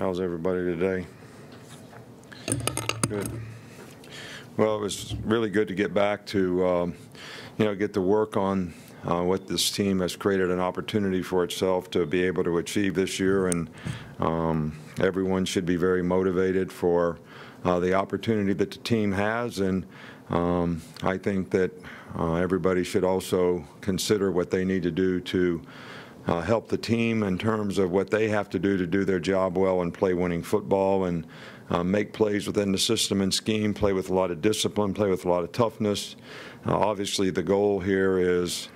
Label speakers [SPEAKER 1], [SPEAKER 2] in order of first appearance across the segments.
[SPEAKER 1] How's everybody today? Good. Well, it was really good to get back to, get to work on what this team has created an opportunity for itself to be able to achieve this year, and everyone should be very motivated for the opportunity that the team has, and I think that everybody should also consider what they need to do to help the team in terms of what they have to do their job well and play winning football and make plays within the system and scheme, play with a lot of discipline, play with a lot of toughness. Obviously, the goal here is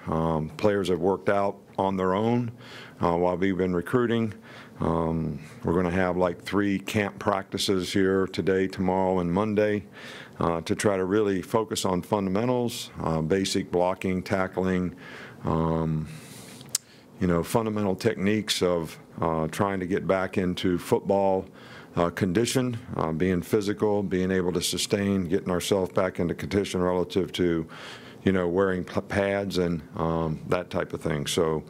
[SPEAKER 1] players have worked out on their own while we've been recruiting. We're going to have like 3 camp practices here today, tomorrow, and Monday to try to really focus on fundamentals, basic blocking, tackling, fundamental techniques of trying to get back into football condition, being physical, being able to sustain, getting ourselves back into condition relative to, wearing pads and that type of thing. So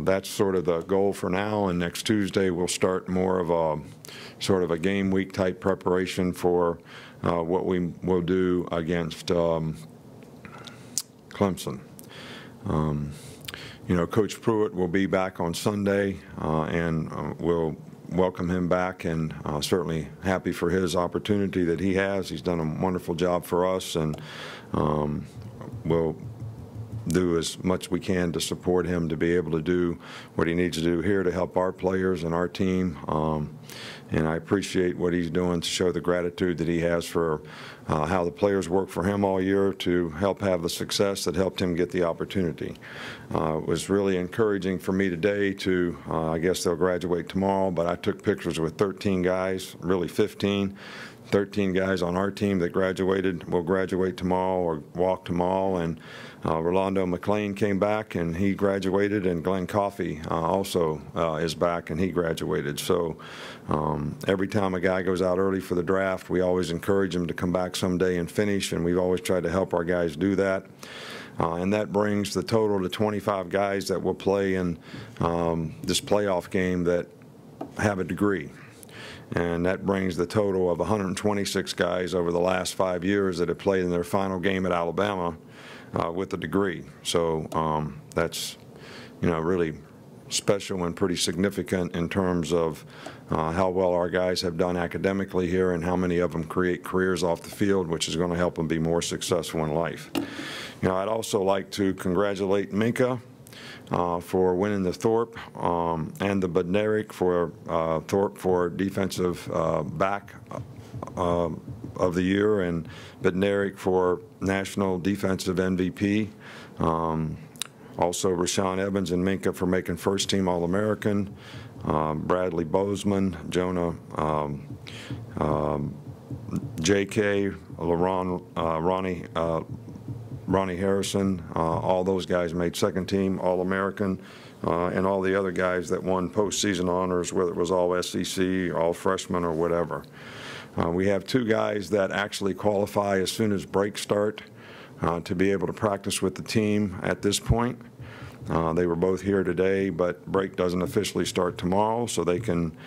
[SPEAKER 1] that's sort of the goal for now, and next Tuesday we'll start more of a sort of a game week type preparation for what we will do against Clemson. Coach Pruitt will be back on Sunday, and we'll welcome him back, and certainly happy for his opportunity that he has. He's done a wonderful job for us, and we'll do as much we can to support him to be able to do what he needs to do here to help our players and our team. And I appreciate what he's doing to show the gratitude that he has for how the players work for him all year to help have the success that helped him get the opportunity. It was really encouraging for me today to, I guess they'll graduate tomorrow, but I took pictures with 13 guys, really 15. 13 guys on our team that will graduate tomorrow or walk tomorrow, and Rolando McClain came back and he graduated, and Glenn Coffey also is back and he graduated. So every time a guy goes out early for the draft, we always encourage him to come back someday and finish, and we've always tried to help our guys do that. And that brings the total to 25 guys that will play in this playoff game that have a degree. And that brings the total of 126 guys over the last 5 years that have played in their final game at Alabama with a degree. So that's, really special and pretty significant in terms of how well our guys have done academically here and how many of them create careers off the field, which is going to help them be more successful in life. I'd also like to congratulate Minka for winning the Thorpe and the Bednarik for Thorpe for defensive back of the year, and Bednarik for national defensive MVP. Also Rashawn Evans and Minka for making first team All-American. Bradley Bozeman, Jonah, J.K., Ronnie Harrison, all those guys made second team All-American, and all the other guys that won postseason honors, whether it was all SEC, all freshmen, or whatever. We have 2 guys that actually qualify as soon as breaks start to be able to practice with the team at this point. They were both here today, but break doesn't officially start tomorrow, so they can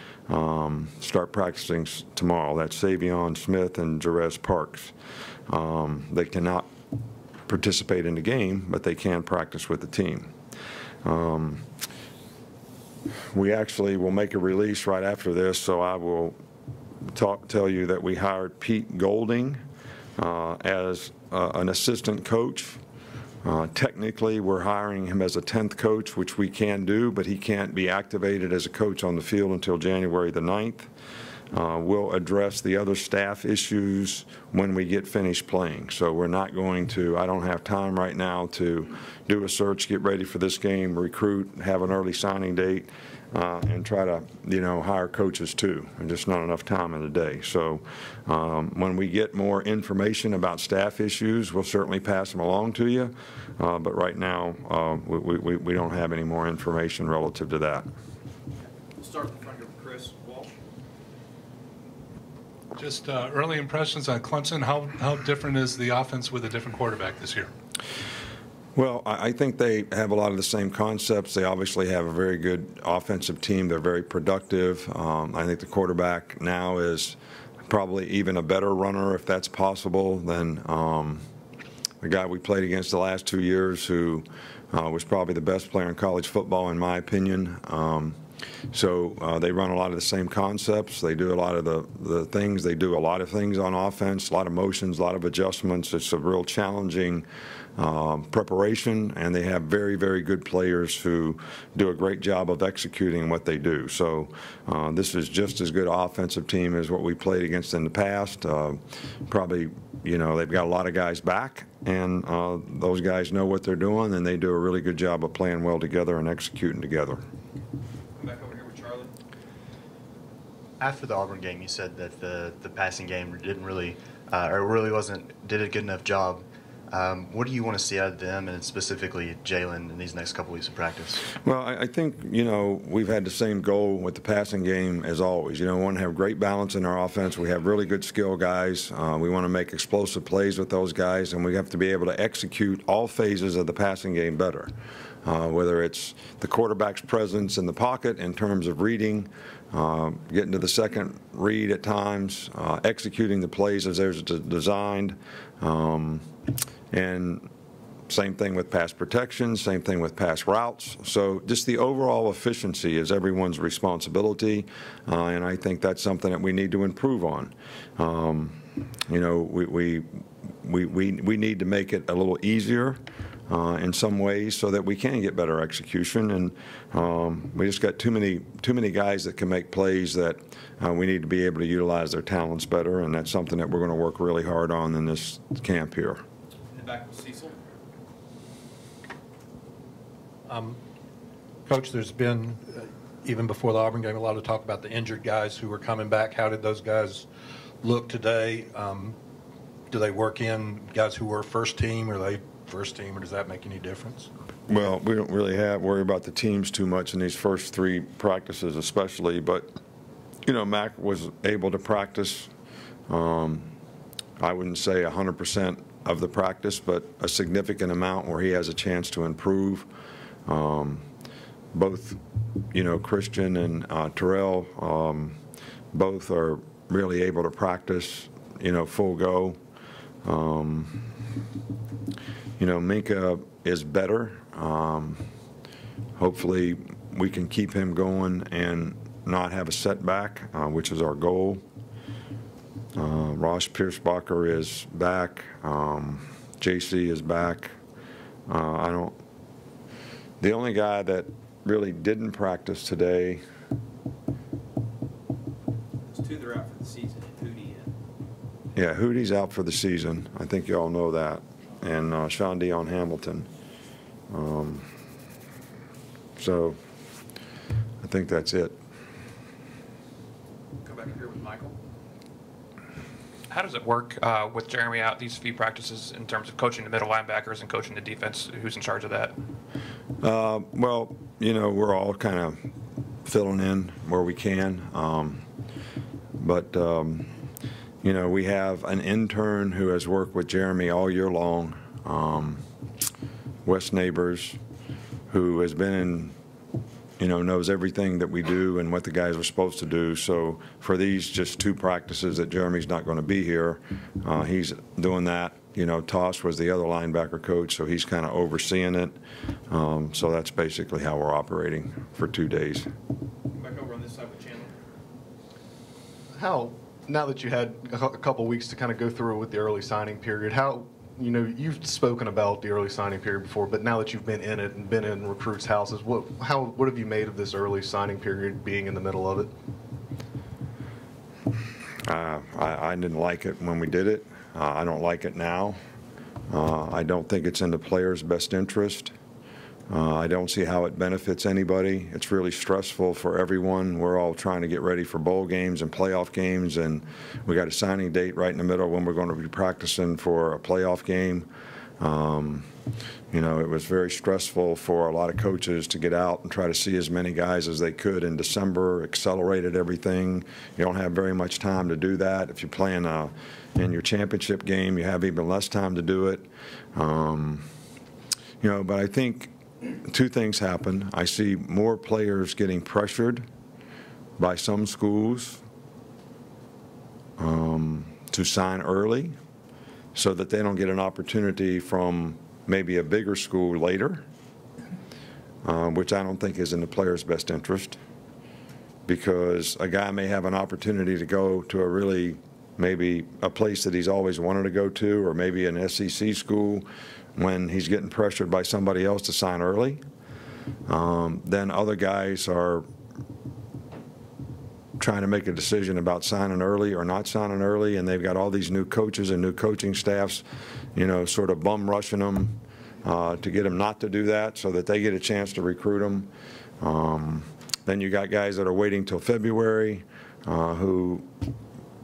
[SPEAKER 1] start practicing tomorrow. That's Savion Smith and Jerez Parks. They cannot participate in the game, but they can practice with the team. We actually will make a release right after this, so I will tell you that we hired Pete Golding as an assistant coach. Technically, we're hiring him as a 10th coach, which we can do, but he can't be activated as a coach on the field until January the 9th. We'll address the other staff issues when we get finished playing. So we're not going to, I don't have time right now to do a search, get ready for this game, recruit, have an early signing date, and try to, hire coaches too. And just not enough time in the day. So when we get more information about staff issues, we'll certainly pass them along to you. But right now, we don't have any more information relative to that.
[SPEAKER 2] We'll start with Chris Walsh.
[SPEAKER 3] Just early impressions on Clemson. How different is the offense with a different quarterback this year?
[SPEAKER 1] Well, I think they have a lot of the same concepts. They obviously have a very good offensive team. They're very productive. I think the quarterback now is probably even a better runner, if that's possible, than the guy we played against the last 2 years, who was probably the best player in college football, in my opinion. So they run a lot of the same concepts. They do a lot of the things. They do a lot of things on offense, a lot of motions, a lot of adjustments. It's a real challenging preparation, and they have very, very good players who do a great job of executing what they do. So this is just as good an offensive team as what we played against in the past. Probably, they've got a lot of guys back, and those guys know what they're doing, and they do a really good job of playing well together and executing together.
[SPEAKER 2] Back over here with Charlie.
[SPEAKER 3] After the Auburn game, you said that the passing game didn't really, or really did a good enough job. What do you want to see out of them, and specifically Jalen, in these next couple weeks of practice?
[SPEAKER 1] Well, I think, we've had the same goal with the passing game as always. We want to have great balance in our offense. We have really good skill guys. We want to make explosive plays with those guys, and we have to be able to execute all phases of the passing game better. Whether it's the quarterback's presence in the pocket in terms of reading, getting to the second read at times, executing the plays as they're designed, and same thing with pass protection, same thing with pass routes. So just the overall efficiency is everyone's responsibility, and I think that's something that we need to improve on. We need to make it a little easier in some ways so that we can get better execution, and we just got too many guys that can make plays that we need to be able to utilize their talents better, and that's something that we're going to work really hard on in this camp here.
[SPEAKER 2] And back with Cecil.
[SPEAKER 4] Coach, there's been, even before the Auburn game, a lot of talk about the injured guys who were coming back. How did those guys look today? Do they work in guys who were first team, or are they first team, or does that make any difference?
[SPEAKER 1] Well, we don't really worry about the teams too much in these first 3 practices especially, but, Mac was able to practice, I wouldn't say 100% of the practice, but a significant amount where he has a chance to improve. Both, Christian and Terrell, both are really able to practice, full go. Minka is better. Hopefully we can keep him going and not have a setback, which is our goal. Ross Piercebacher is back. JC is back. The only guy that really didn't practice today.
[SPEAKER 2] There's 2 that are out for the season, Hootie and.
[SPEAKER 1] Yeah, Hootie's out for the season. I think you all know that. And Sean Dion Hamilton. So I think that's it.
[SPEAKER 2] Come back up here with Michael.
[SPEAKER 5] How does it work with Jeremy out these few practices in terms of coaching the middle linebackers and coaching the defense? Who's in charge of that?
[SPEAKER 1] Well, we're all kind of filling in where we can. But we have an intern who has worked with Jeremy all year long, Wes Neighbors, who has been in, knows everything that we do and what the guys are supposed to do. So for these just 2 practices that Jeremy's not going to be here, he's doing that. Toss was the other linebacker coach, so he's kind of overseeing it. So that's basically how we're operating for 2 days.
[SPEAKER 2] Back over on this side with Chandler.
[SPEAKER 6] How, now that you had a couple weeks to kind of go through with the early signing period, how, you've spoken about the early signing period before, but now that you've been in it and been in recruits' houses, what have you made of this early signing period being in the middle of it?
[SPEAKER 1] I didn't like it when we did it. I don't like it now. I don't think it's in the players' best interest. I don't see how it benefits anybody. It's really stressful for everyone. We're all trying to get ready for bowl games and playoff games, and we got a signing date right in the middle when we're going to be practicing for a playoff game. It was very stressful for a lot of coaches to get out and try to see as many guys as they could in December, accelerated everything. You don't have very much time to do that. If you're playing in your championship game, you have even less time to do it. But I think two things happen. I see more players getting pressured by some schools to sign early so that they don't get an opportunity from maybe a bigger school later, which I don't think is in the player's best interest, because a guy may have an opportunity to go to a really, maybe a place that he's always wanted to go to, or maybe an SEC school, when he's getting pressured by somebody else to sign early. Then other guys are trying to make a decision about signing early or not signing early, and they've got all these new coaches and new coaching staffs, sort of bum rushing them to get them not to do that so that they get a chance to recruit them. Then you got guys that are waiting till February who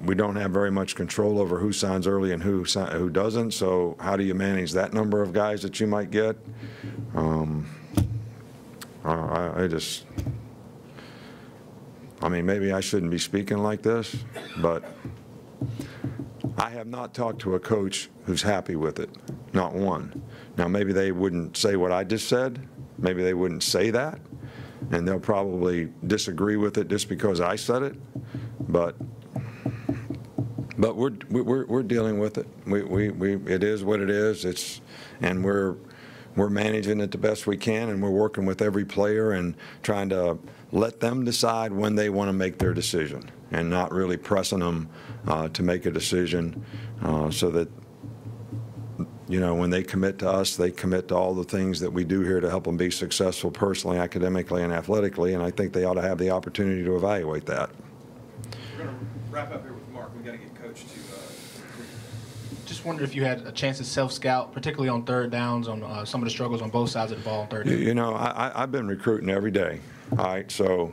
[SPEAKER 1] we don't have very much control over who signs early and who doesn't. So how do you manage that number of guys that you might get? Maybe I shouldn't be speaking like this, but I have not talked to a coach who's happy with it, not one. Now, maybe they wouldn't say what I just said. Maybe they wouldn't say that, and they'll probably disagree with it just because I said it. But we're dealing with it. It is what it is. And we're managing it the best we can, and we're working with every player and trying to let them decide when they want to make their decision, and not really pressing them to make a decision, so that when they commit to us, they commit to all the things that we do here to help them be successful personally, academically, and athletically. And I think they ought to have the opportunity to evaluate that.
[SPEAKER 2] We're going to wrap up here with Mark. We've got to get Coach to
[SPEAKER 7] Just wondered if you had a chance to self-scout, particularly on third downs, on some of the struggles on both sides of the ball on third down.
[SPEAKER 1] I've been recruiting every day. All right, so,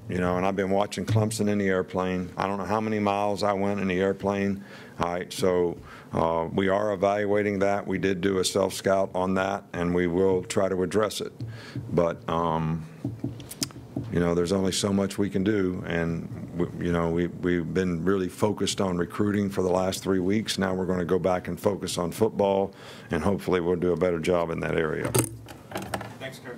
[SPEAKER 1] and I've been watching Clemson in the airplane. I don't know how many miles I went in the airplane. All right, so we are evaluating that. We did do a self-scout on that, and we will try to address it. But, there's only so much we can do, and, we've been really focused on recruiting for the last 3 weeks. Now we're going to go back and focus on football, and hopefully we'll do a better job in that area.
[SPEAKER 2] Thanks, Coach.